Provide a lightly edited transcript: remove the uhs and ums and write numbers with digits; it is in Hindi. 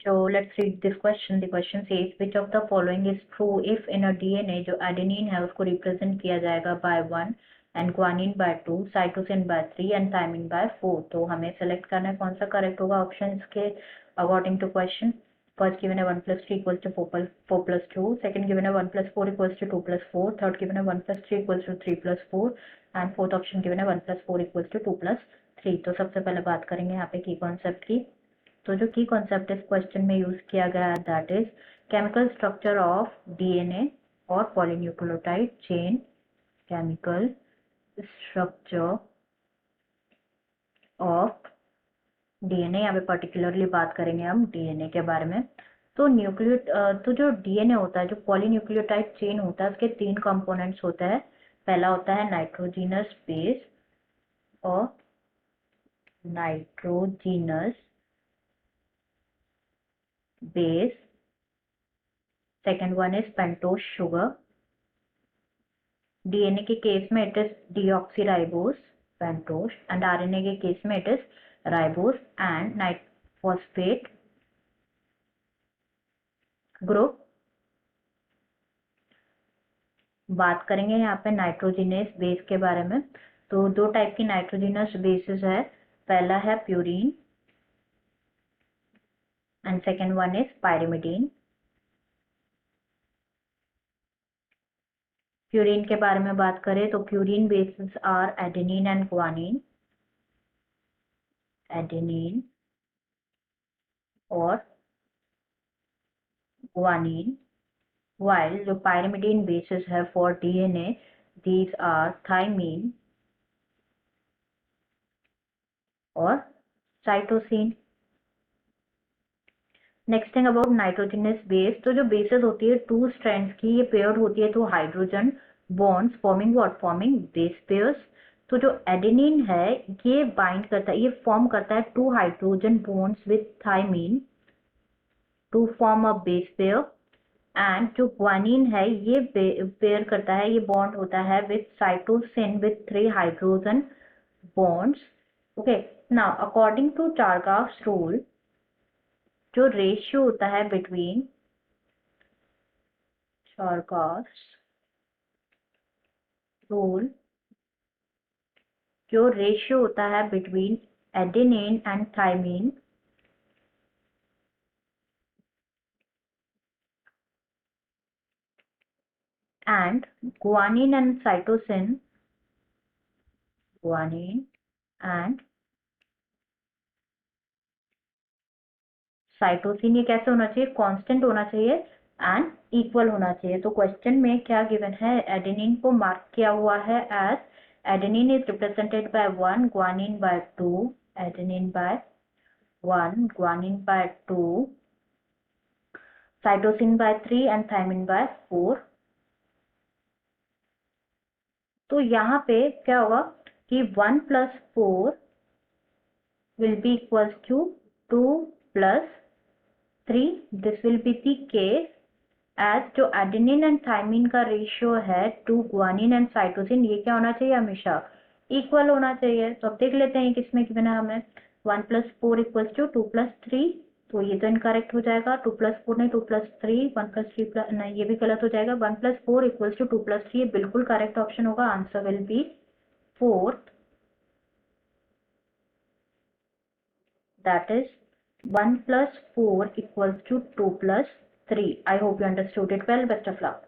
So let's read this question. The question says which of the following is true if in a DNA जो adenine है उसको represent किया जाएगा by 1 and guanine by 2, cytosine by 3 and thymine by 4. तो हमें select करना है कौन सा correct होगा options के according to question. First given है 1 plus 3 equals to 4 plus 2. Second given है 1 plus 4 equals to 2 plus 4. Third given है 1 plus 3 equals to 3 plus 4. And fourth option given है 1 plus 4 equals to 2 plus 3. तो सबसे पहले बात करेंगे यहाँ पे की concept की. तो जो की कॉन्सेप्ट इस क्वेश्चन में यूज किया गया है that is chemical structure of DNA और polynucleotide chain. Chemical structure of DNA, यहाँ पे पर्टिकुलरली बात करेंगे हम डीएनए के बारे में. तो तो जो डीएनए होता है, जो पॉलीन्यूक्लियोटाइड चेन होता है, उसके 3 कंपोनेंट्स होते हैं. पहला होता है नाइट्रोजिनस बेस और nitrogenous base. Second one is pentose sugar. DNA के केस में it is deoxyribose pentose and RNA के केस में it is ribose and phosphate group. बात करेंगे यहाँ पे नाइट्रोजिनस बेस के बारे में. तो दो टाइप की नाइट्रोजिनस बेसेस है. पहला है purine and second one is pyrimidine. Purine के बारे में बात करें तो purine bases are adenine and guanine. Adenine और ग्वानिन. while जो pyrimidine bases है for DNA, these are thymine और cytosine. Next thing about nitrogenous base. तो जो बेसेस होती है 2 स्ट्रैंड्स की, ये पेयर्ड होती है तो hydrogen bonds forming what, forming base pairs. तो जो एडेनिन है ये बाइंड करता है, ये फॉर्म करता है 2 hydrogen bonds with thymine to form a base pair. And जो ग्वानिन है ये पेयर करता है, ये बॉन्ड होता है with cytosine with 3 hydrogen bonds. Okay, now according to Chargaff's rule, जो रेशियो होता है बिटवीन चारगाफ्स रूल, जो रेशियो होता है between adenine and thymine and guanine and cytosine, guanine and cytosine, ये कैसे होना चाहिए, कांस्टेंट होना चाहिए एंड इक्वल होना चाहिए. तो क्वेश्चन में क्या गिवन है, एडेनिन को मार्क किया हुआ है as adenine is represented by 1, guanine by 2, adenine by 1, guanine by 2, cytosine by 3 and thymine by 4. तो यहाँ पे क्या होगा कि 1 plus 4 will be equals to 2 plus 3. This will be the case as जो एडेनिन एंड थाइमिन का रेशियो है टू ग्वानिन एंड साइटोसिन, ये क्या होना चाहिए, हमेशा इक्वल होना चाहिए. तो अब देख लेते हैं किसमें गिवन है हमें. 1 plus 4 equals to 2 plus 3. तो ये तो इनकरेक्ट हो जाएगा. 2 plus 4 नहीं, 2 plus 3, 1 plus 3 plus नहीं, ये भी गलत हो जाएगा. 1 plus 4 equals to 2 plus 3, ये बिल्कुल करेक्ट ऑप्शन होगा. Answer will be 4th, that is 1 plus 4 equals to 2 plus 3. I hope you understood it well. Best of luck.